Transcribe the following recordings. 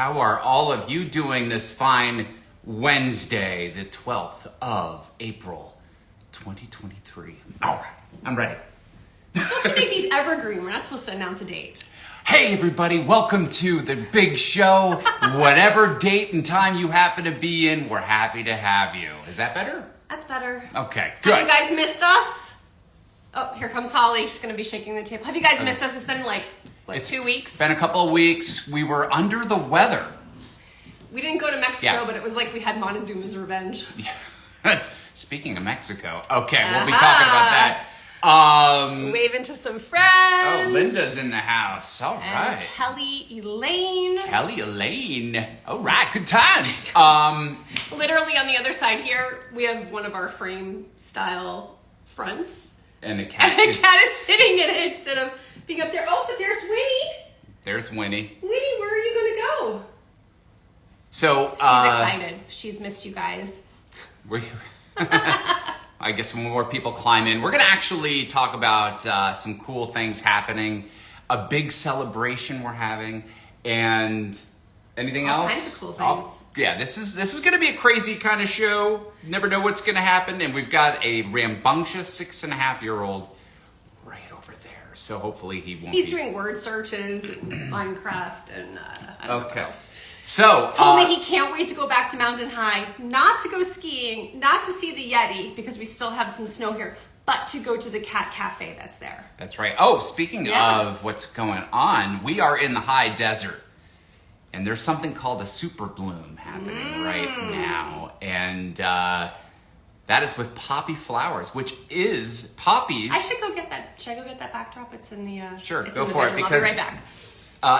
How are all of you doing this fine Wednesday, the 12th of April, 2023? All right, I'm ready. We're supposed to make these evergreen. We're not supposed to announce a date. Hey everybody, welcome to the big show. Whatever date and time you happen to be in, we're happy to have you. Is that better? That's better. Okay, good. Have you guys missed us? Oh, here comes Holly. She's going to be shaking the table. Have you guys missed us? It's been like, what, 2 weeks? It's been a couple of weeks. We were under the weather. We didn't go to Mexico, but it was like we had Montezuma's revenge. Yes. Speaking of Mexico, okay, we'll be talking about that. Waving to some friends. Oh, Linda's in the house. All and right. Kelly Elaine. All right, good times. Literally on the other side here, we have one of our frame style fronts. And the cat And the cat is sitting in it instead of being up there. Oh, but there's Winnie. There's Winnie. Winnie, where are you going to go? So, she's excited. She's missed you guys. I guess when more people climb in, we're going to actually talk about some cool things happening, a big celebration we're having, and anything All else? kinds of cool things. Yeah, this is going to be a crazy kind of show. Never know what's going to happen, and we've got a rambunctious 6.5-year-old right over there. So hopefully he won't. He's doing word searches and Minecraft and I don't know what else. So told me he can't wait to go back to Mountain High, not to go skiing, not to see the Yeti because we still have some snow here, but to go to the cat cafe that's there. That's right. Oh, speaking of what's going on, we are in the high desert, and there's something called a super bloom happening right now, and that is with poppy flowers, which is poppies. I should go get that. Should I go get that backdrop? It's in the sure. it's Go in the for it bedroom. because I'll be right back.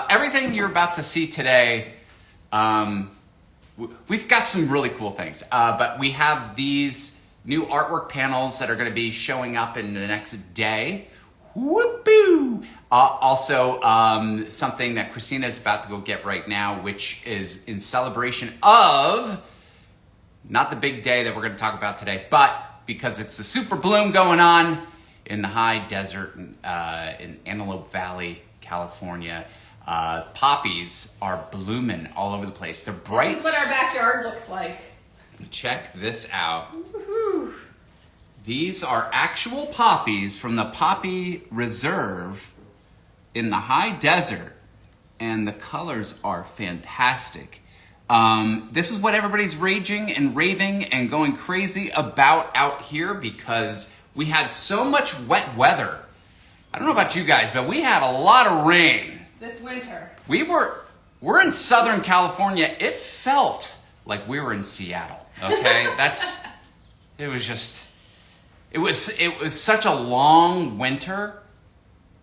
Everything you're about to see today. We've got some really cool things, but we have these new artwork panels that are going to be showing up in the next day. Whoopoo! Also, something that Christina is about to go get right now, which is in celebration of not the big day that we're going to talk about today, but because it's the super bloom going on in the high desert in Antelope Valley, California. Poppies are blooming all over the place. They're bright. This is what our backyard looks like. Check this out. Woo-hoo. These are actual poppies from the Poppy Reserve in the high desert, and the colors are fantastic. This is what everybody's raging and raving and going crazy about out here because we had so much wet weather. I don't know about you guys, but we had a lot of rain. This winter. We're in Southern California. It felt like we were in Seattle. Okay? It was such a long winter,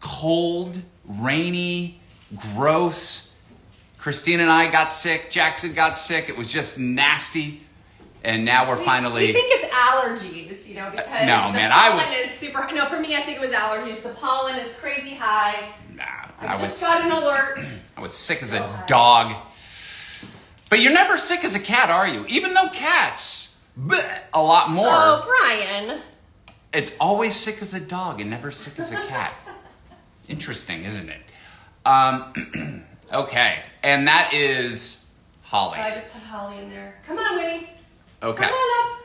cold, rainy, gross. Christine and I got sick. Jackson got sick. It was just nasty. And now we're finally. We think it's allergies, because no, man, pollen is super. No, for me, I think it was allergies. The pollen is crazy high. Nah, I just got an alert. I was sick as a dog. But you're never sick as a cat, are you? Even though cats, a lot more. Oh, Brian. It's always sick as a dog and never sick as a cat. Interesting, isn't it? Okay, and that is Holly. I just put Holly in there. Come on, Winnie. Okay. Come on up.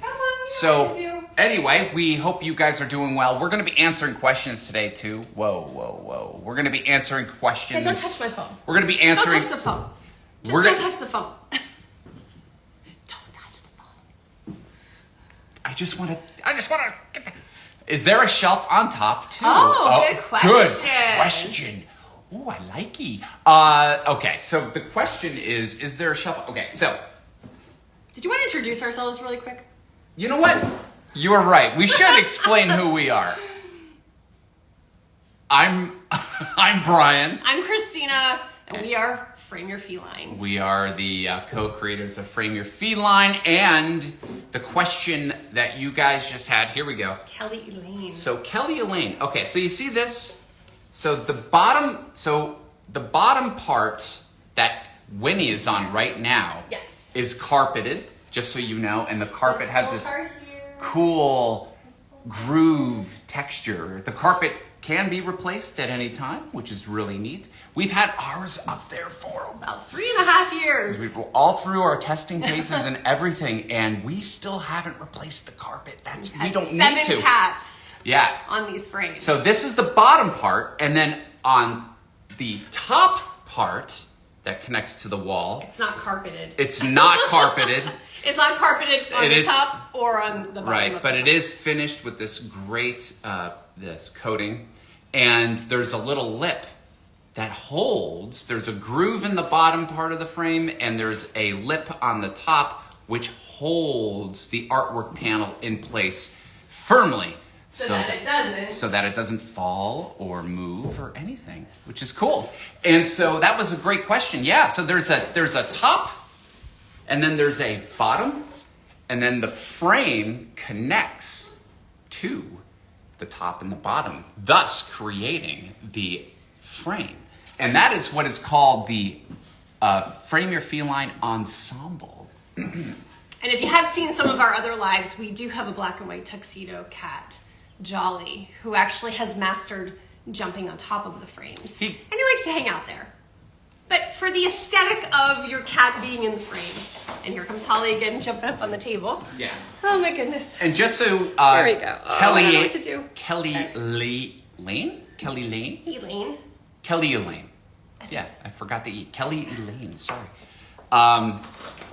Come on. So, anyway, we hope you guys are doing well. We're going to be answering questions today, too. Whoa. We're going to be answering questions. Hey, don't touch my phone. We're going to be answering... Don't touch the phone. Don't touch the phone. Don't touch the phone. I just want to get the... Is there a shelf on top, too? Oh, good question. Good question. Ooh, I like it. Okay, so the question is there a shelf... Okay, so... Did you want to introduce ourselves really quick? You know what? You are right. We should explain who we are. I'm Brian. I'm Christina, and we are Frame Your Feline. We are the co-creators of Frame Your Feline, and the question that you guys just had, here we go. Kelly Elaine. So Kelly Elaine. Okay, so you see this? So the bottom part that Winnie is on right now is carpeted, just so you know, and the carpet has this cool groove texture. The carpet can be replaced at any time, which is really neat. We've had ours up there for About 3.5 years. we've all through our testing phases and everything, and we still haven't replaced the carpet. We don't need to. 7 cats Yeah. on these frames. So this is the bottom part, and then on the top part that connects to the wall, it's not carpeted. it's not carpeted. It's not carpeted on It the is- top or on the bottom. Right, of but the it is finished with this great this coating, and there's a little lip that holds. There's a groove in the bottom part of the frame, and there's a lip on the top which holds the artwork panel in place firmly, so that it doesn't fall or move or anything, which is cool. And so that was a great question. Yeah, so there's a top, and then there's a bottom, and then the frame connects to the top and the bottom, thus creating the frame. And that is what is called the Frame Your Feline Ensemble. And if you have seen some of our other lives, we do have a black and white tuxedo cat, Jolly, who actually has mastered jumping on top of the frames. And he likes to hang out there. But for the aesthetic of your cat being in the frame, and here comes Holly again, jumping up on the table. Yeah. Oh my goodness. And just so There we go. Oh, Kelly, I don't know what to do. Kelly Lane? Elaine. Kelly Elaine. Yeah, I forgot the E. Kelly Elaine, sorry.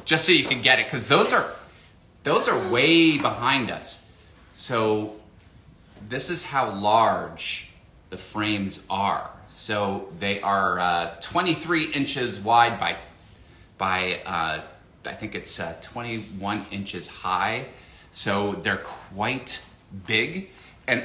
Just so you can get it, because those are way behind us. So this is how large the frames are. So they are 23 inches wide by I think it's 21 inches high. So they're quite big and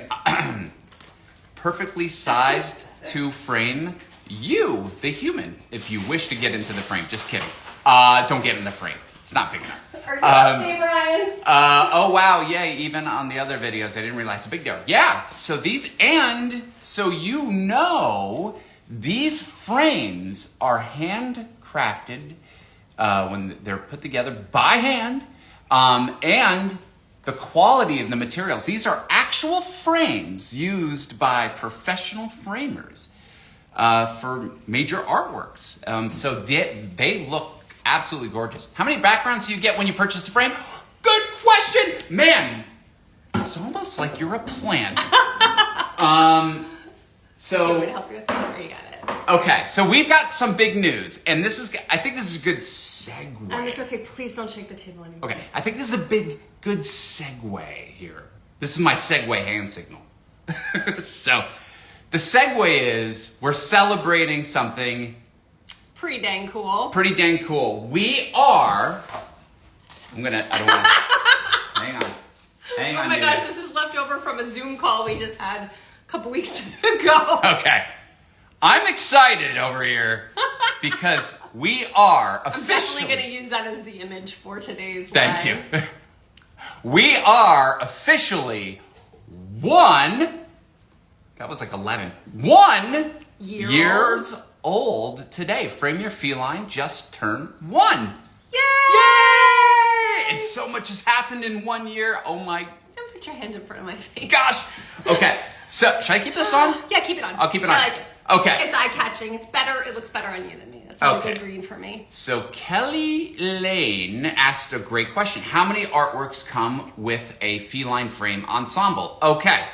perfectly sized to frame you, the human, if you wish to get into the frame. Just kidding. Don't get in the frame. It's not big enough. Are you okay, Brian? Oh wow, yay, even on the other videos, I didn't realize how big they are. Yeah, so these, and so you know, these frames are handcrafted when they're put together by hand, and the quality of the materials. These are actual frames used by professional framers for major artworks. So they look absolutely gorgeous. How many backgrounds do you get when you purchase the frame? Good question! Man, it's almost like you're a plant. Do you want me to help you with that, or you got it? Okay, so we've got some big news, and I think this is a good segue. I'm just gonna say, please don't shake the table anymore. Okay, I think this is a good segue here. This is my segue hand signal. So, the segue is we're celebrating something Pretty dang cool. pretty dang cool. We are. I don't want to. Hang on. Oh my gosh, this is left over from a Zoom call we just had a couple weeks ago. Okay. I'm excited over here because we are I'm officially. definitely going to use that as the image for today's Thank live. you. We are officially that was like 11. 1 years old today. Frame Your Feline just turned 1. Yay! Yay! And so much has happened in 1 year. Oh my Don't put your hand in front of my face. gosh. Okay. So, should I keep this on? Yeah, keep it on. I'll keep it on. I like it. Okay. It's eye-catching. It's better. It looks better on you than me. That's a Okay. good green for me. So Kelly Lane asked a great question. How many artworks come with a feline frame ensemble? Okay.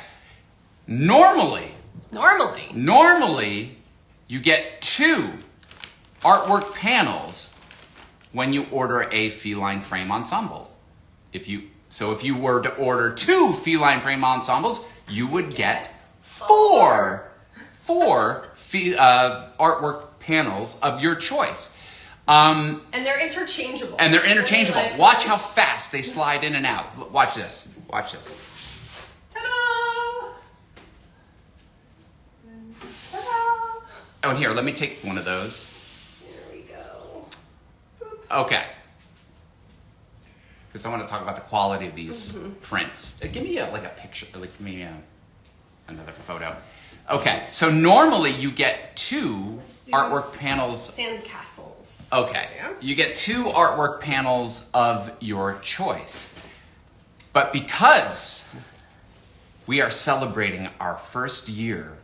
Normally, you get 2 artwork panels when you order a feline frame ensemble. If you were to order 2 feline frame ensembles, you would get 4 artwork panels of your choice. And they're interchangeable. Really like- Watch how fast they slide in and out. Watch this. Ta-da! Ta-da! Oh, and here, let me take one of those. There we go. Okay. Because I want to talk about the quality of these prints. Give me a picture, give me another photo. Okay, so normally you get 2 artwork panels. Sandcastles. Okay, Yeah. you get 2 artwork panels of your choice. But because we are celebrating our first year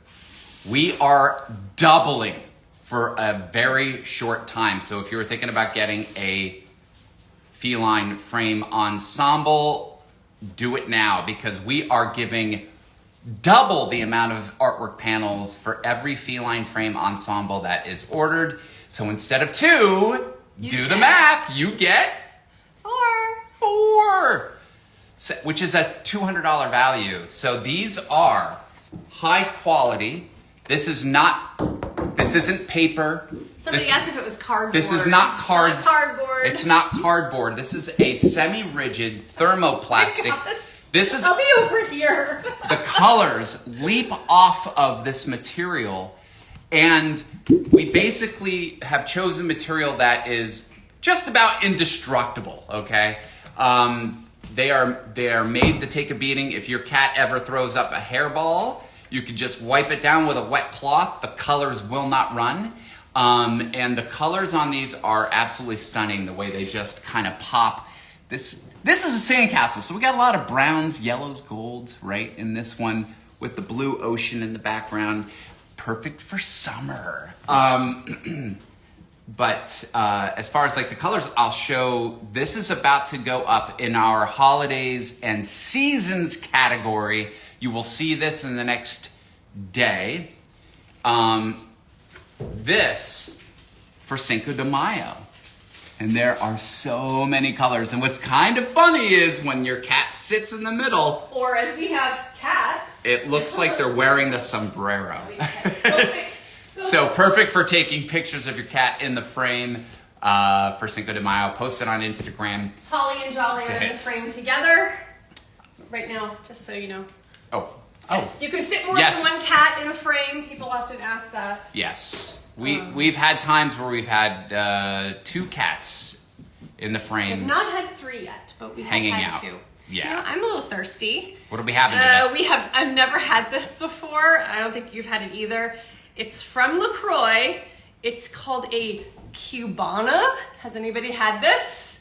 we are doubling for a very short time. So if you were thinking about getting a feline frame ensemble, do it now, because we are giving double the amount of artwork panels for every feline frame ensemble that is ordered. So instead of 2, do the math, you get 4, which is a $200 value. So these are high quality. This isn't paper. Somebody asked if it was cardboard. This is not cardboard. It's not cardboard. This is a semi-rigid thermoplastic. I'll be over here. The colors leap off of this material, and we basically have chosen material that is just about indestructible, okay? They are made to take a beating. If your cat ever throws up a hairball, you can just wipe it down with a wet cloth. The colors will not run. And the colors on these are absolutely stunning, the way they just kind of pop. This is a sandcastle, so we got a lot of browns, yellows, golds, right, in this one, with the blue ocean in the background. Perfect for summer. But as far as like the colors, I'll show, this is about to go up in our holidays and seasons category. You will see this in the next day. This for Cinco de Mayo. And there are so many colors. And what's kind of funny is when your cat sits in the middle, or as we have cats, it looks like they're wearing the sombrero. So perfect for taking pictures of your cat in the frame for Cinco de Mayo. Post it on Instagram. Holly and Jolly are in the frame together right now, just so you know. Yes, you can fit more than one cat in a frame. People often ask that. Yes. We've had times where we've had 2 cats in the frame. We've not had 3 yet, but we have had 2. Yeah. You know, I'm a little thirsty. What are we having today? I've never had this before. I don't think you've had it either. It's from LaCroix. It's called a Cubana. Has anybody had this?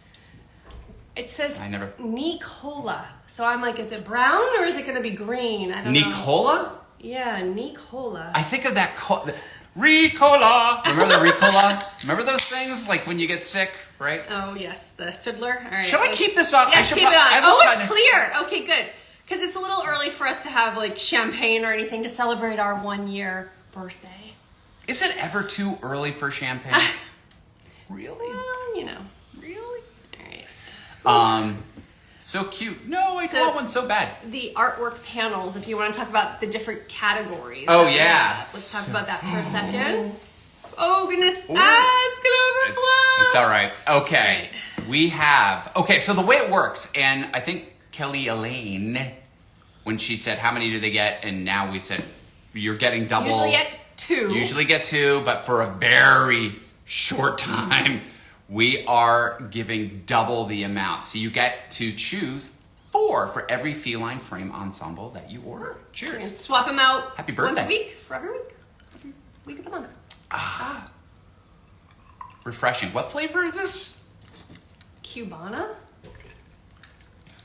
It says Nicola. So I'm like, is it brown or is it going to be green? I don't know. Nicola? Yeah, Nicola. I think of that Ricola. Remember the Ricola? Remember those things like when you get sick, right? Oh yes, the fiddler. All right. Should I keep this on? Yes, keep it on. It's clear. Okay, good. Because it's a little early for us to have like champagne or anything to celebrate our 1-year birthday. Is it ever too early for champagne? Really? Well, you know. Really? All right. So cute. No, I don't want one so bad. The artwork panels, if you want to talk about the different categories. Oh, yeah. Let's talk about that for a second. Oh, goodness. Ooh. It's going to overflow. It's all right. Okay. Right. We have... Okay, so the way it works, and I think Kelly Elaine, when she said, how many do they get? And now we said, you're getting double. Usually get 2, but for a very short time, we are giving double the amount. So you get to choose 4 for every feline frame ensemble that you order. Cheers. And swap them out. Happy birthday. Once a week for every week. Every week of the month. Refreshing. What flavor is this? Cubana.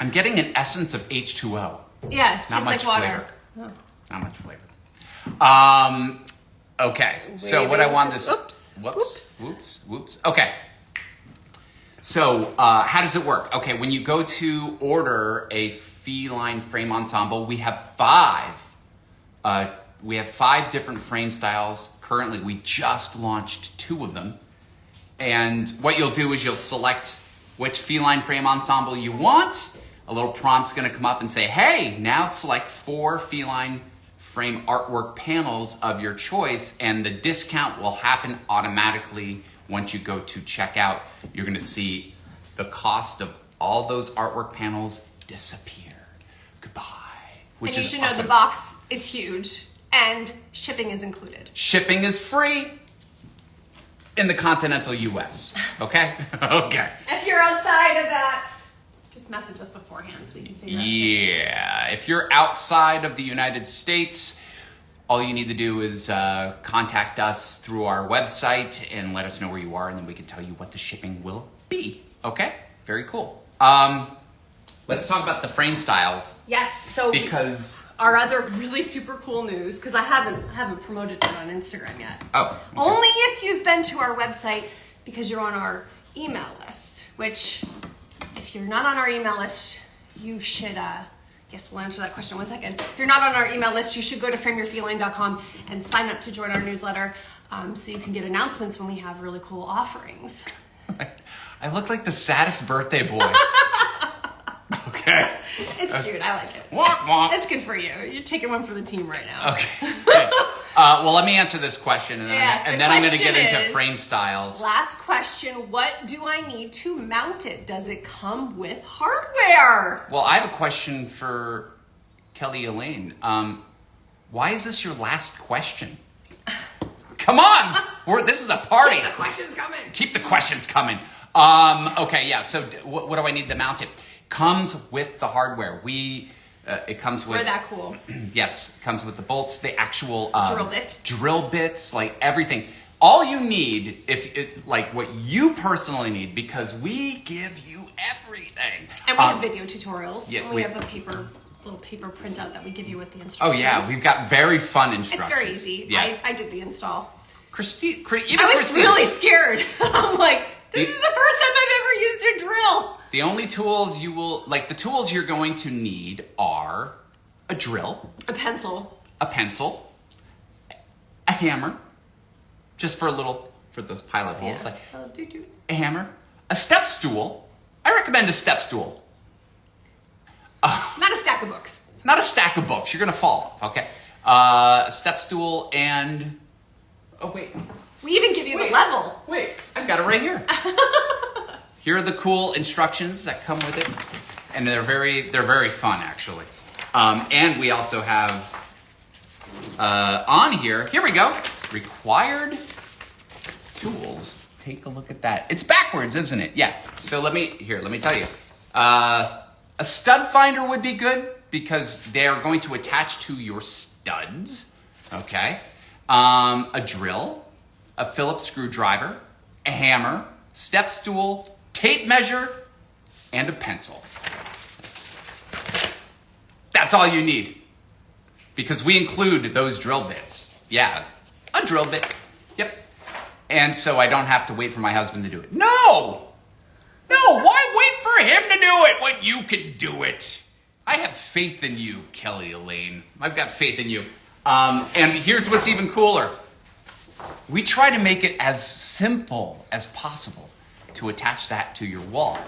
I'm getting an essence of H2O. Yeah, not much like flavor. Oh. Not much flavor. Okay, so what I want is... Whoops. Okay. So, how does it work? Okay, when you go to order a feline frame ensemble, we have 5. We have 5 different frame styles. Currently, we just launched 2 of them. And what you'll do is you'll select which feline frame ensemble you want. A little prompt's going to come up and say, hey, now select 4 feline frame artwork panels of your choice, and the discount will happen automatically once you go to checkout. You're going to see the cost of all those artwork panels disappear. Goodbye. And you should know the box is huge and shipping is included. Shipping is free in the continental US. Okay? Okay. If you're outside of that, just message us beforehand so we can figure out shipping. Yeah. If you're outside of the United States, all you need to do is contact us through our website and let us know where you are, and then we can tell you what the shipping will be. Okay? Very cool. Let's talk about the frame styles. Yes. So because our other really super cool news, because I haven't promoted it on Instagram yet. Oh. Okay. Only if you've been to our website, because you're on our email list, which if you're not on our email list, you should, yes, we'll answer that question in 1 second. If you're not on our email list, you should go to frameyourfeline.com and sign up to join our newsletter so you can get announcements when we have really cool offerings. I look like the saddest birthday boy. Okay. It's cute. I like it. Womp womp. It's good for you. You're taking one for the team right now. Okay. Well, let me answer this question, and, Yes, then the I'm going to question get into is, frame styles. Last question. What do I need to mount it? Does it come with hardware? Well, I have a question for Kelly Elaine. Why is this your last question? Come on! This is a party. Keep the questions coming. Keep the questions coming. Okay, yeah. So, what do I need to mount it? Comes with the hardware. It comes with. We're that cool. Yes, it comes with the bolts, the actual drill bits, like everything. All you need, like what you personally need, because we give you everything. And we have video tutorials. Yeah, and we have a little paper printout that we give you with the instructions. Oh yeah, we've got very fun instructions. It's very easy. Yeah. I did the install. Christine, I was really scared. I'm like, this is the first time I've ever used a drill. The only tools the tools you're going to need are a drill, a pencil, a hammer, just for those pilot holes, a hammer, a step stool. I recommend a step stool. Not a stack of books. Not a stack of books. You're going to fall off, okay? A step stool and... Oh, wait. We even give you the level. Wait, I've got it right here. Here are the cool instructions that come with it. And they're very fun, actually. And we also have on here we go, required tools. Take a look at that. It's backwards, isn't it? Yeah. So let me tell you. A stud finder would be good because they're going to attach to your studs. Okay. A drill, a Phillips screwdriver, a hammer, step stool, tape measure, and a pencil. That's all you need. Because we include those drill bits. Yeah, a drill bit. Yep. And so I don't have to wait for my husband to do it. No! Why wait for him to do it when you can do it? I have faith in you, Kelly Elaine. I've got faith in you. And here's what's even cooler. We try to make it as simple as possible to attach that to your wall.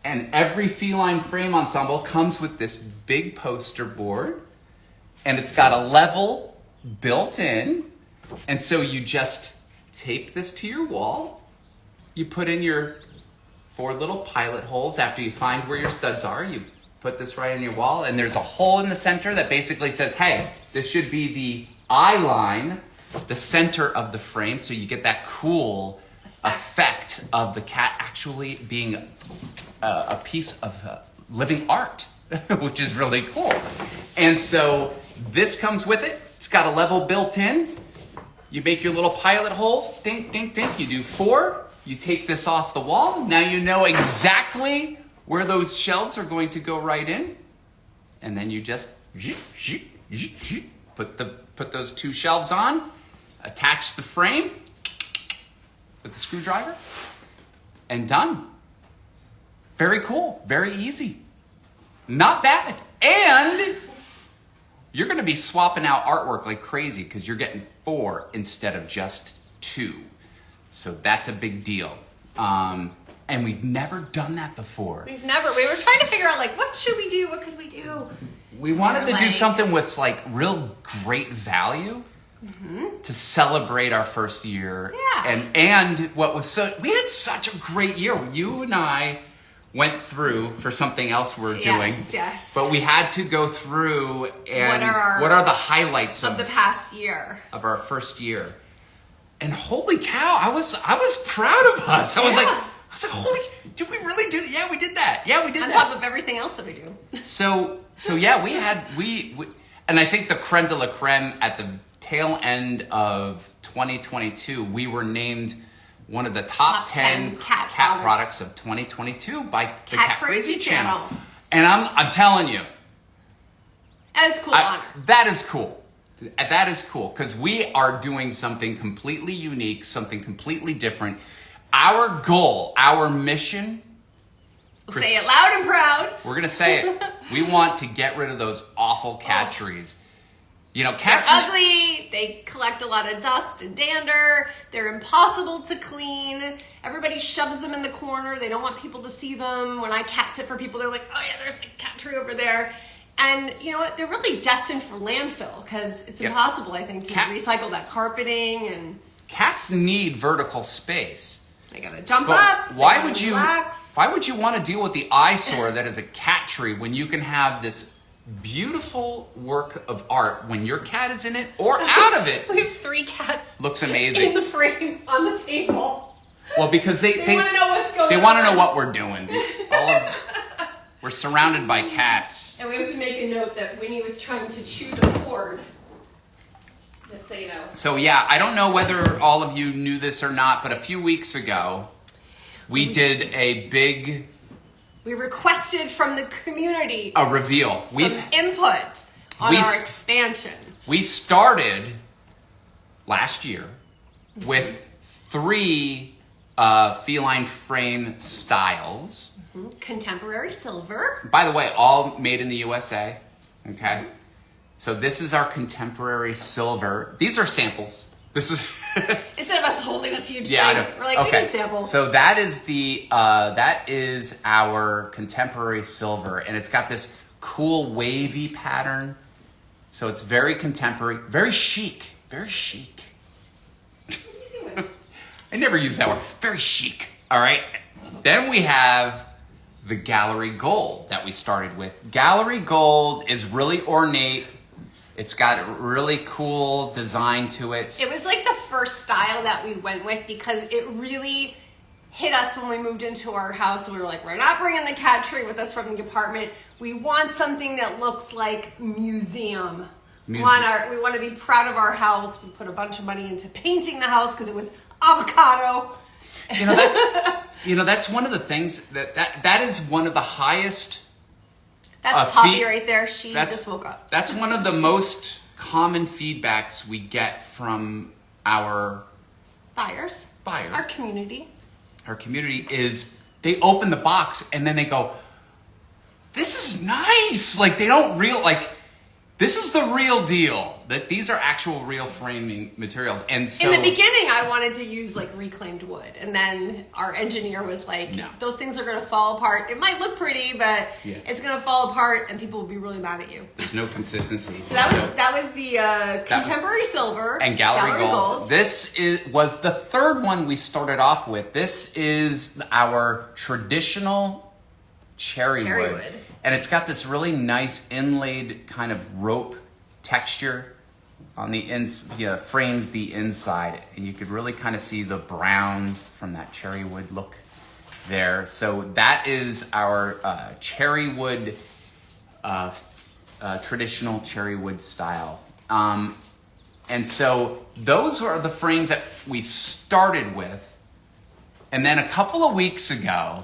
And every Feline frame ensemble comes with this big poster board, and it's got a level built in. And so you just tape this to your wall. You put in your 4 little pilot holes after you find where your studs are. You put this right in your wall, and there's a hole in the center that basically says, hey, this should be the eye line, the center of the frame, so you get that cool effect of the cat actually being a piece of living art, which is really cool. And so this comes with it. It's got a level built in. You make your little pilot holes, dink, dink, dink. You do 4. You take this off the wall. Now you know exactly where those shelves are going to go right in. And then you just put those 2 shelves on, attach the frame with the screwdriver, and done. Very cool, very easy. Not bad. And you're going to be swapping out artwork like crazy because you're getting 4 instead of just 2. So that's a big deal. And we've never done that before. We were trying to figure out, what should we do? What could we do? We wanted to do something with, real great value to celebrate our first year. Yeah. And we had such a great year. You and I went through for something else we're doing. Yes. But we had to go through and what are the highlights of the past year of our first year. And holy cow, I was proud of us. I was like, holy, did we really do that? Yeah, we did that. Yeah, we did that. On top of everything else that we do. So yeah, we and I think the creme de la creme at the tail end of 2022, we were named one of the top 10 cat products of 2022 by the Cat Crazy Channel. And I'm telling you. That is cool honor. That is cool. That is cool because we are doing something completely unique, something completely different. Our goal, our mission. We'll say it loud and proud. We're going to say it. We want to get rid of those awful cat trees. You know, cats... They're ugly. They collect a lot of dust and dander. They're impossible to clean. Everybody shoves them in the corner. They don't want people to see them. When I cat sit for people, they're like, oh yeah, there's a cat tree over there. And you know what? They're really destined for landfill because it's impossible, I think, to recycle that carpeting. And cats need vertical space. They gotta jump up. Why would you want to deal with the eyesore that is a cat tree when you can have this beautiful work of art when your cat is in it or out of it? We have 3 cats. Looks amazing in the frame on the table. Well, because they want to know what's going on. They want to know what we're doing. We're surrounded by cats. And we have to make a note that Winnie was trying to chew the cord. Just so you know. So yeah, I don't know whether all of you knew this or not, but a few weeks ago, we did a big... We requested from the community a reveal. Some input on our expansion. We started last year with 3 feline frame styles. Contemporary silver. By the way, all made in the USA. Okay. So this is our contemporary silver. These are samples. This is instead of us holding this huge thing, we're like, we need samples. So that is our contemporary silver, and it's got this cool wavy pattern. So it's very contemporary, very chic, very chic. I never use that word. Very chic. All right. Then we have the Gallery Gold that we started with. Gallery Gold is really ornate. It's got a really cool design to it. It was like the first style that we went with because it really hit us when we moved into our house. And we were like, we're not bringing the cat tree with us from the apartment. We want something that looks like museum. We want to be proud of our house. We put a bunch of money into painting the house because it was avocado. You know, that's one of the things that is one of the highest... That's Poppy right there. She just woke up. That's one of the most common feedbacks we get from our buyers. Our community. Our community is they open the box and then they go, this is nice. Like they don't this is the real deal. That these are actual real framing materials. And so in the beginning, I wanted to use like reclaimed wood, and then our engineer was like, no. Those things are going to fall apart. It might look pretty, but it's going to fall apart, and people will be really mad at you. There's no consistency. So that was the contemporary silver and gallery gold. This was the third one we started off with. This is our traditional cherry wood. And it's got this really nice inlaid kind of rope texture on the frames the inside. And you could really kind of see the browns from that cherry wood look there. So that is our cherry wood, traditional cherry wood style. And so those were the frames that we started with. And then a couple of weeks ago,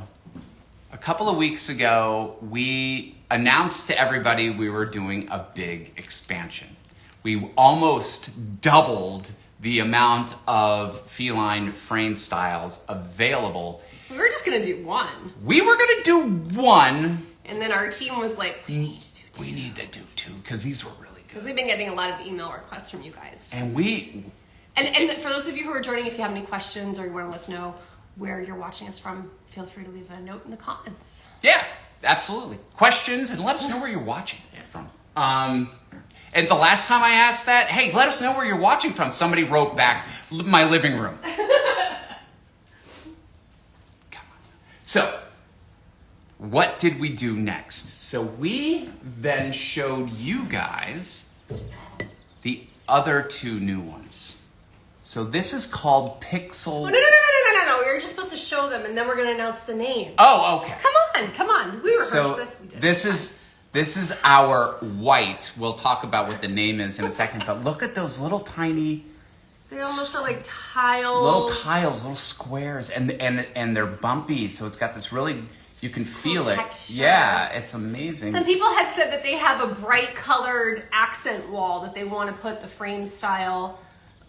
we announced to everybody we were doing a big expansion. We almost doubled the amount of feline frame styles available. We were just going to do one. We were going to do one. And then our team was like, we need to do two. We need to do 2 because these were really good. Because we've been getting a lot of email requests from you guys. And And for those of you who are joining, if you have any questions or you want to let us know where you're watching us from, feel free to leave a note in the comments. Yeah, absolutely. Questions, and let us know where you're watching from. And the last time I asked that, hey, let us know where you're watching from. Somebody wrote back, my living room. Come on. So, what did we do next? So we then showed you guys the other 2 new ones. So this is called Pixel... Oh, no. We were just supposed to show them, and then we're going to announce the name. Oh, okay. Come on. We rehearsed this. We did. This is our white. We'll talk about what the name is in a second, but look at those little tiny... They almost look like tiles. Little tiles, little squares, and they're bumpy, so it's got this really... You can feel it. texture. Yeah, it's amazing. Some people had said that they have a bright colored accent wall that they want to put the frame style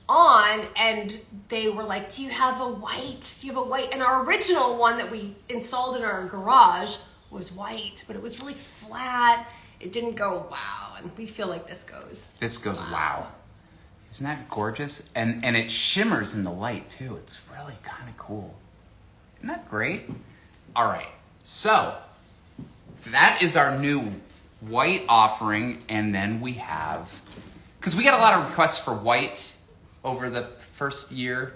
on, and they were like, do you have a white? Do you have a white? And our original one that we installed in our garage was white, but it was really flat. It didn't go wow, and we feel like this goes. This goes wow. Isn't that gorgeous? And it shimmers in the light too. It's really kind of cool. Isn't that great? All right. So that is our new white offering, and then we have, because we got a lot of requests for white over the first year,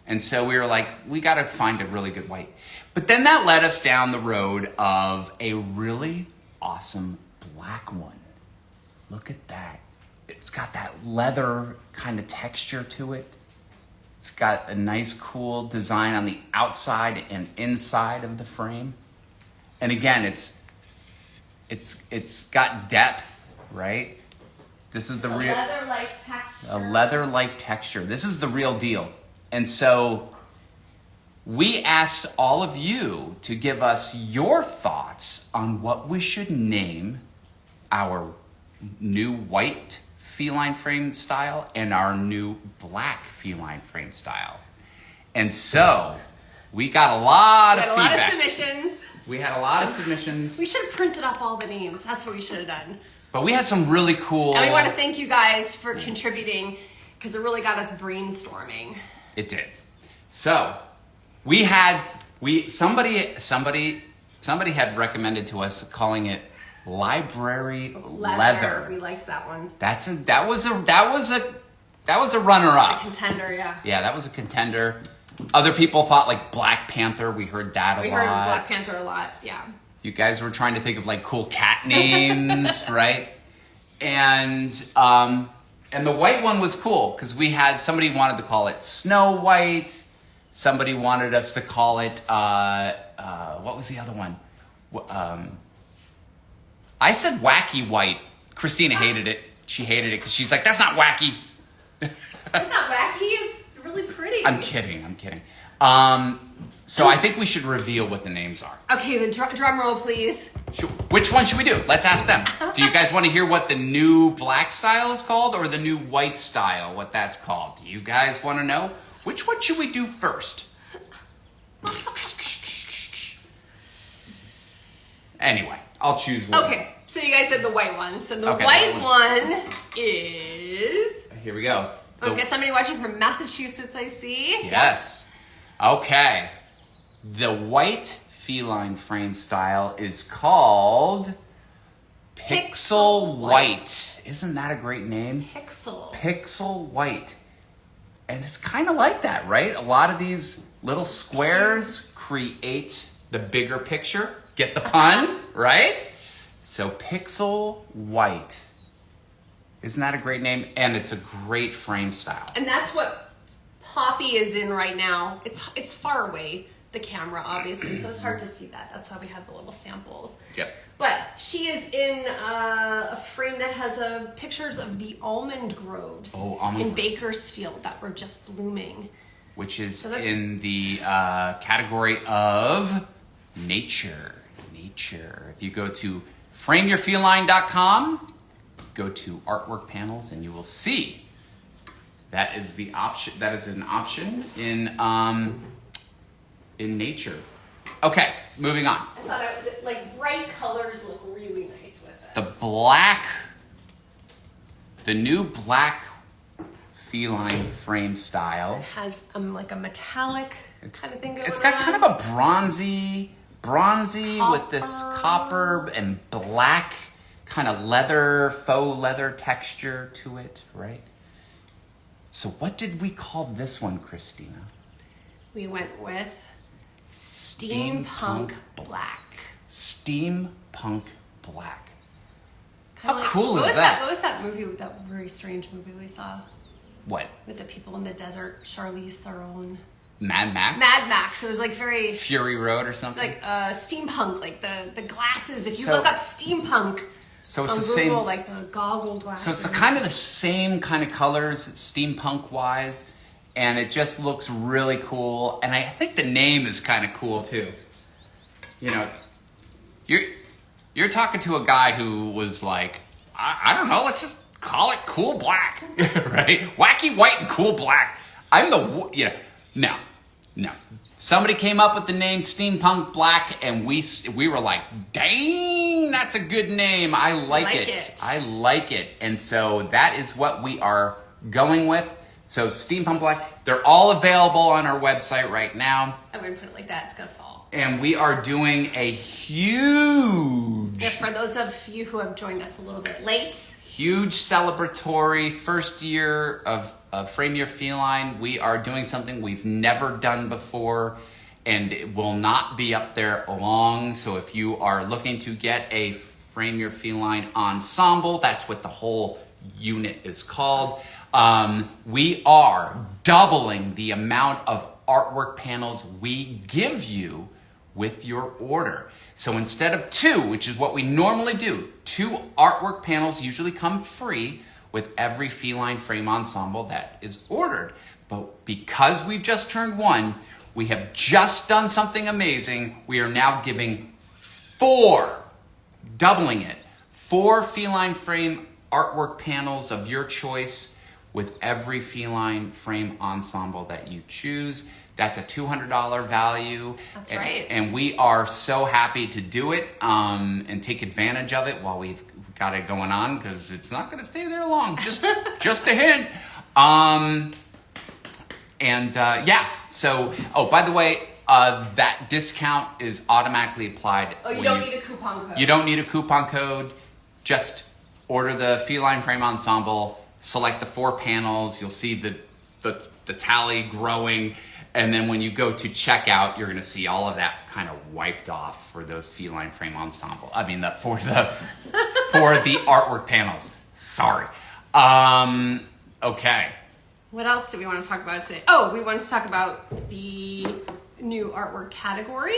and so we were like, we got to find a really good white. But then that led us down the road of a really awesome black one. Look at that. It's got that leather kind of texture to it. It's got a nice cool design on the outside and inside of the frame. And again, it's got depth, right? This is the real leather-like texture. A leather-like texture. This is the real deal. And so we asked all of you to give us your thoughts on what we should name our new white feline frame style and our new black feline frame style. And so we got a lot of feedback. A lot of submissions. We had a lot of submissions. We should have printed up all the names. That's what we should have done. But we had some really cool... And we want to thank you guys for contributing, because it really got us brainstorming. It did. So somebody had recommended to us calling it library leather. We liked that one. That was a runner-up. A contender, yeah. Yeah, that was a contender. Other people thought like Black Panther. We heard that a lot. We heard Black Panther a lot, yeah. You guys were trying to think of like cool cat names, right? And the white one was cool because we had somebody wanted to call it Snow White. Somebody wanted us to call it what was the other one? I said Wacky White. Christina hated it. She hated it because she's like, that's not wacky. It's not wacky. It's really pretty. I'm kidding. So I think we should reveal what the names are. Okay, the drum roll, please. Which one should we do? Let's ask them. Do you guys want to hear what the new black style is called or the new white style, what that's called? Do you guys want to know? Which one should we do first? Anyway, I'll choose one. Okay, so you guys said the white one. So the white one is... Here we go. We've got somebody watching from Massachusetts, I see. Yes. Okay. The white feline frame style is called Pixel White. Isn't that a great name? Pixel White. And it's kind of like that, right? A lot of these little squares create the bigger picture. Get the pun, right? So Pixel White. Isn't that a great name? And it's a great frame style. And that's what Poppy is in right now. It's far away, the camera, obviously, so it's hard to see that. That's why we have the little samples. Yep. But she is in a frame that has pictures of the almond groves in Bakersfield that were just blooming. Which is in the category of nature. If you go to frameyourfeline.com, go to artwork panels, and you will see that is the option. That is an option in nature. Okay, moving on. I thought like bright colors look really nice with this. The new black feline frame style. It has like a metallic kind of thing going on. It's got kind of a bronzy with this copper and black kind of faux leather texture to it, right? So what did we call this one, Christina? We went with Steampunk Black. Steampunk Black. How cool is that? What was that movie, that very strange movie we saw? What? With the people in the desert, Charlize Theron. Mad Max? Mad Max. It was like very... Fury Road or something? Like steampunk, like the glasses. If you look up steampunk so it's on the Google, same, like the goggle glasses. So it's kind of the same kind of colors, steampunk-wise, and it just looks really cool. And I think the name is kind of cool, too. You know, You're talking to a guy who was like, I don't know, let's just call it cool black, right? Wacky white and cool black. No. Somebody came up with the name Steampunk Black, and we were like, dang, that's a good name. I like it. I like it. And so that is what we are going with. So Steampunk Black, they're all available on our website right now. I'm going to put it like that. It's going to fall. And we are doing a huge... Yes, for those of you who have joined us a little bit late. Huge celebratory first year of Frame Your Feline. We are doing something we've never done before, and it will not be up there long. So if you are looking to get a Frame Your Feline ensemble, that's what the whole unit is called. We are doubling the amount of artwork panels we give you with your order. So instead of 2, which is what we normally do, 2 artwork panels usually come free with every feline frame ensemble that is ordered. But because we just turned 1, we have just done something amazing. We are now giving 4, doubling it, 4 feline frame artwork panels of your choice with every feline frame ensemble that you choose. That's a $200 value. That's right. And we are so happy to do it and take advantage of it while we've got it going on, because it's not going to stay there long. Just a hint. So, by the way, that discount is automatically applied. Oh, you don't need a coupon code. You don't need a coupon code. Just order the feline frame ensemble, select the 4 panels. You'll see the tally growing. And then when you go to checkout, you're going to see all of that kind of wiped off for those feline frame ensemble. I mean, for the artwork panels. Sorry. Okay. What else do we want to talk about today? Oh, we want to talk about the new artwork category.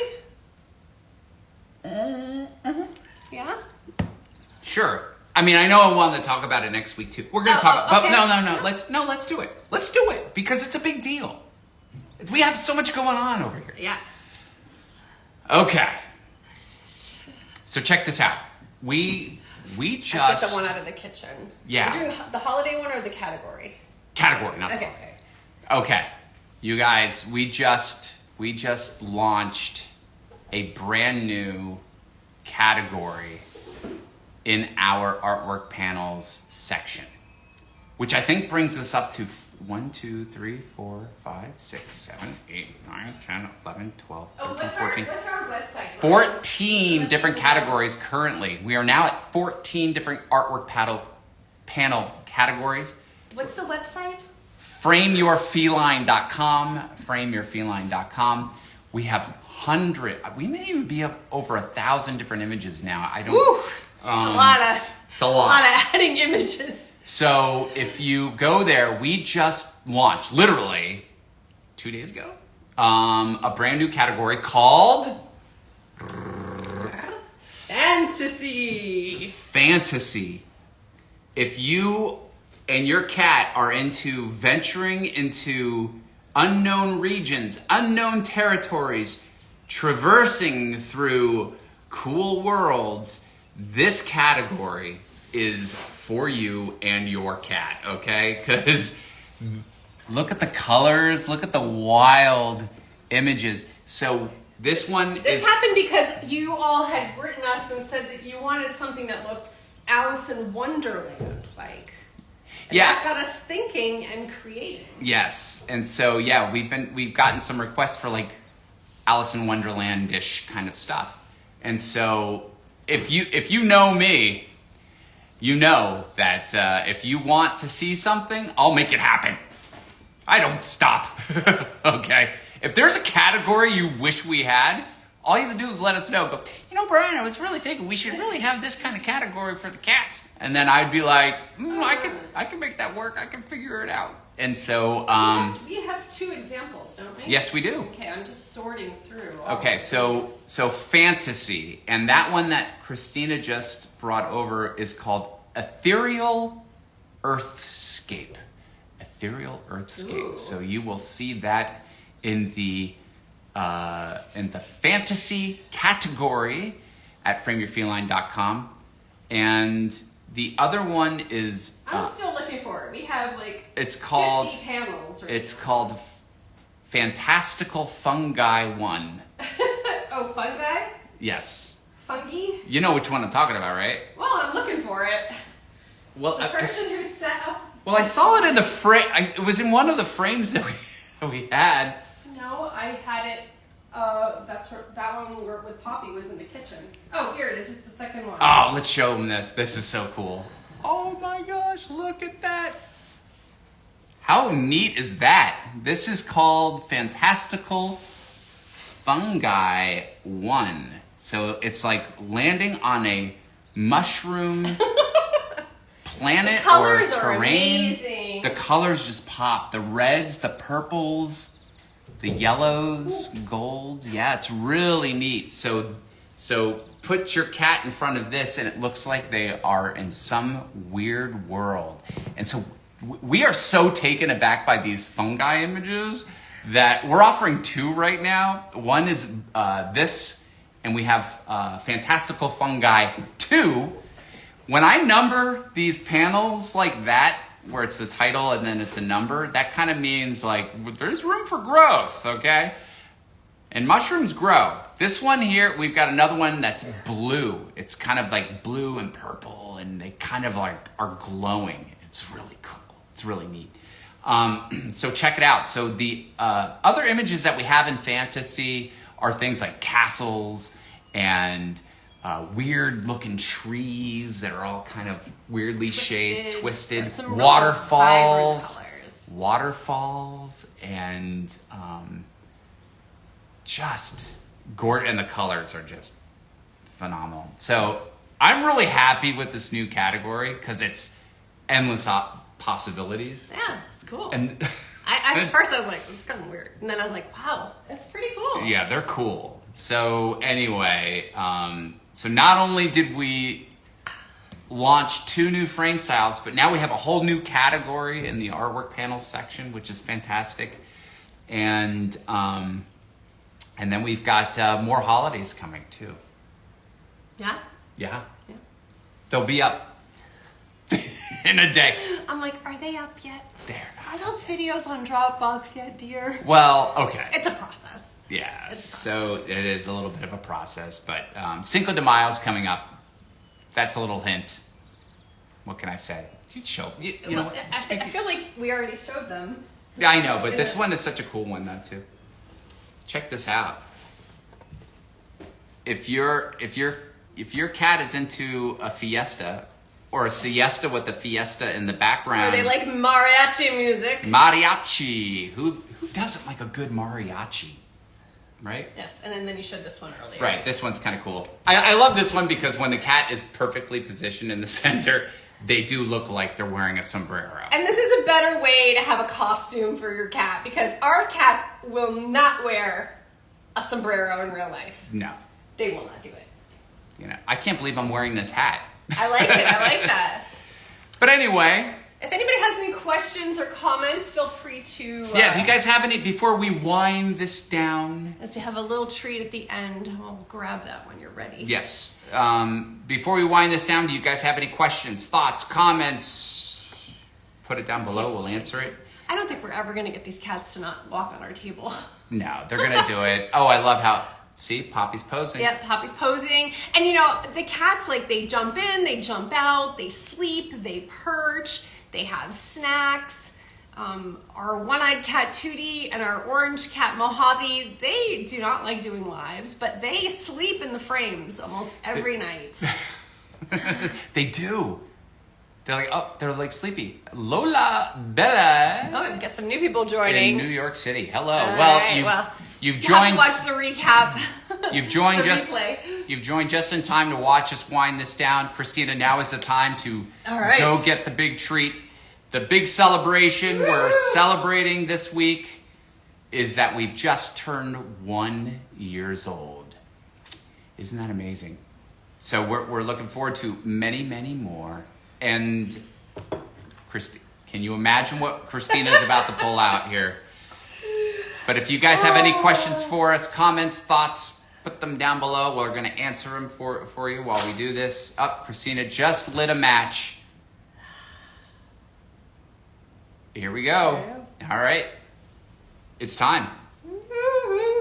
Yeah? Sure. I mean, I know I wanted to talk about it next week too. We're going to talk about, okay. but no, let's do it. Let's do it because it's a big deal. We have so much going on over here. Yeah. Okay. So check this out. We just... I put the one out of the kitchen. Yeah. We're doing the holiday one or the category? Category, not okay. Okay. You guys, we just launched a brand new category in our artwork panels section, which I think brings us up to 1, 2, 3, 4, 5, 6, 7, 8, 9, 10, 11, 12, 13, 14. What's our website? 14 different categories currently. We are now at 14 different artwork panel categories. What's the website? FrameYourFeline.com. FrameYourFeline.com. We have we may even be up over 1,000 different images now. I don't. Woo! It's a lot of adding images. So if you go there, we just launched, literally 2 days ago, a brand new category called Fantasy. If you and your cat are into venturing into unknown regions, unknown territories, traversing through cool worlds, this category is for you and your cat, okay? Because look at the colors, look at the wild images. So this happened because you all had written us and said that you wanted something that looked Alice in Wonderland like. And that got us thinking and creating. Yes. And so we've gotten some requests for like Alice in Wonderland-ish kind of stuff. And so if you know me, you know that if you want to see something, I'll make it happen. I don't stop. Okay? If there's a category you wish we had, all you have to do is let us know. Go, Brian, I was really thinking we should really have this kind of category for the cats. And then I'd be like, I can make that work. I can figure it out. And so... we have 2 examples, don't we? Yes, we do. Okay, I'm just sorting through. Okay, so fantasy. And that one that Christina just brought over is called Ethereal Earthscape. Ethereal Earthscape. Ooh. So you will see that in the fantasy category. at frameyourfeline.com. And the other one is... I'm still looking for it. We have like it's called, 50 panels. Right it's now. called Fantastical Fungi 1. Oh, fungi? Yes. Fungi? You know which one I'm talking about, right? Well, I'm looking for it. Well, The person who set up... Well, I saw it in the frame. It was in one of the frames that we had. No, I had it... that one with Poppy was in the kitchen. Oh, here it is. It's the second one. Oh, let's show them this. This is so cool. Oh my gosh, look at that. How neat is that? This is called Fantastical Fungi 1. So it's like landing on a mushroom planet or terrain. Are amazing. The colors just pop. The reds, the purples, the yellows, gold. Yeah, it's really neat. So put your cat in front of this and it looks like they are in some weird world. And so we are so taken aback by these fungi images that we're offering 2 right now. One is this, and we have Fantastical Fungi 2. When I number these panels like that, where it's the title and then it's a number, that kind of means like there's room for growth, okay? And mushrooms grow. This one here, we've got another one that's blue. It's kind of like blue and purple, and they kind of like are glowing. It's really cool. It's really neat. So check it out. So the other images that we have in fantasy are things like castles and weird looking trees that are all kind of weirdly shaped, twisted, waterfalls, and just gorgeous, and the colors are just phenomenal. So I'm really happy with this new category because it's endless possibilities. Yeah, it's cool. And at first I was like, it's kind of weird, and then I was like, wow, it's pretty cool. Yeah, they're cool. So anyway, so not only did we launch 2 new frame styles, but now we have a whole new category in the artwork panels section, which is fantastic. And then we've got more holidays coming too. Yeah? Yeah. They'll be up in a day. I'm like, are they up yet? They're not. Are those videos on Dropbox yet, dear? Well, okay. It's a process. Yeah, so it is a little bit of a process, but Cinco de Mayo is coming up. That's a little hint. What can I say? You show. You know what? I feel like we already showed them. Yeah, I know, but this one is such a cool one though too. Check this out. If your cat is into a fiesta or a siesta with a fiesta in the background, Or they like mariachi music. Mariachi. Who doesn't like a good mariachi? Right? Yes, and then you showed this one earlier. Right, this one's kind of cool. I love this one because when the cat is perfectly positioned in the center, they do look like they're wearing a sombrero. And this is a better way to have a costume for your cat because our cats will not wear a sombrero in real life. No. They will not do it. You know, I can't believe I'm wearing this hat. I like it. I like that. But anyway. If anybody has any questions or comments, feel free to... Yeah, do you guys have any, before we wind this down? As you have a little treat at the end, we'll grab that when you're ready. Yes. Before we wind this down, do you guys have any questions, thoughts, comments? Put it down below. We'll answer it. I don't think we're ever going to get these cats to not walk on our table. No, they're going to do it. Oh, I love how... See, Poppy's posing. Yeah, Poppy's posing. And you know, the cats, like, they jump in, they jump out, they sleep, they perch, they have snacks. Our one-eyed cat Tootie and our orange cat Mojave, they do not like doing lives, but they sleep in the frames almost every night. They do. They're like sleepy. Lola Bella. Oh, we got some new people joining. In New York City. Hello. You've joined. You have to watch the recap. You've joined replay. You've joined just in time to watch us wind this down. Christina, now is the time to go get the big treat. The big celebration we're celebrating this week is that we've just turned 1 year old. Isn't that amazing? So we're looking forward to many, many more. And can you imagine what Christina's about to pull out here? But if you guys have any questions for us, comments, thoughts, put them down below. We're going to answer them for you while we do this. Christina just lit a match. Here we go. All right. It's time.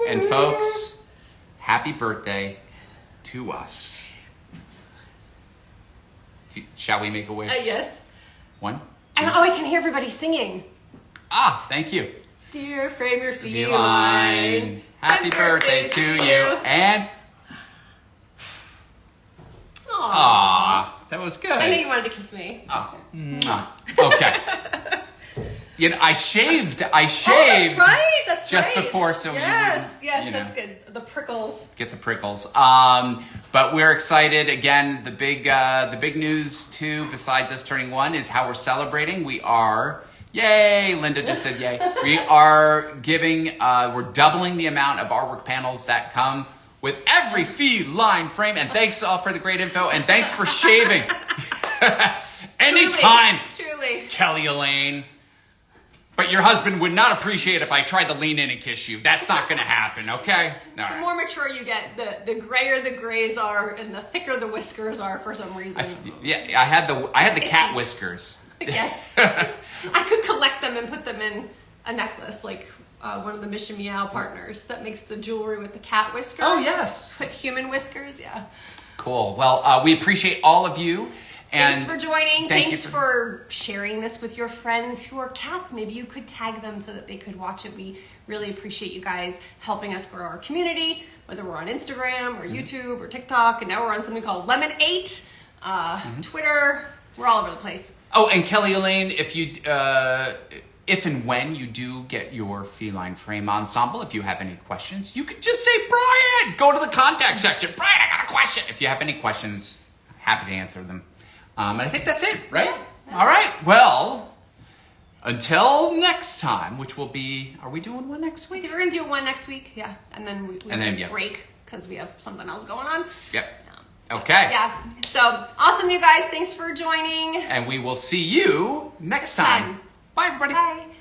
And folks, happy birthday to us. Shall we make a wish? Yes. 1, 2. And I can hear everybody singing. Thank you. Dear frame your feline. Feline. Happy birthday to you. And Aww. That was good. I know you wanted to kiss me. Oh. Okay. I shaved. Oh, that's right. That's just right. before, so yes, that's good. The prickles. Get the prickles. But we're excited. Again, the big news too, besides us turning 1, is how we're celebrating. We are. Yay! Linda just said yay. We are we're doubling the amount of artwork panels that come with every feline frame. And thanks all for the great info. And thanks for shaving. Anytime. Truly. Kelly Elaine. But your husband would not appreciate if I tried to lean in and kiss you. That's not going to happen, okay? The more mature you get, the grayer the grays are, and the thicker the whiskers are for some reason. I had the cat whiskers. Yes. I could collect them and put them in a necklace, like one of the Mission Meow partners that makes the jewelry with the cat whiskers. Oh, yes. Put human whiskers, yeah. Cool. Well, we appreciate all of you. And thanks for joining. Thanks for sharing this with your friends who are cats. Maybe you could tag them so that they could watch it. We really appreciate you guys helping us grow our community, whether we're on Instagram or YouTube or TikTok. And now we're on something called Lemon8, Twitter. We're all over the place. Oh, and Kelly Elaine, if and when you do get your feline frame ensemble, if you have any questions, you could just say, Brian, go to the contact section. Brian, I got a question. If you have any questions, happy to answer them. And I think that's it, right? All right. Well, until next time, which will be, are we doing one next week? We're going to do one next week, yeah. And then we break because we have something else going on. Yep. Okay. Yeah. So, awesome, you guys. Thanks for joining. And we will see you next time. Bye, everybody. Bye.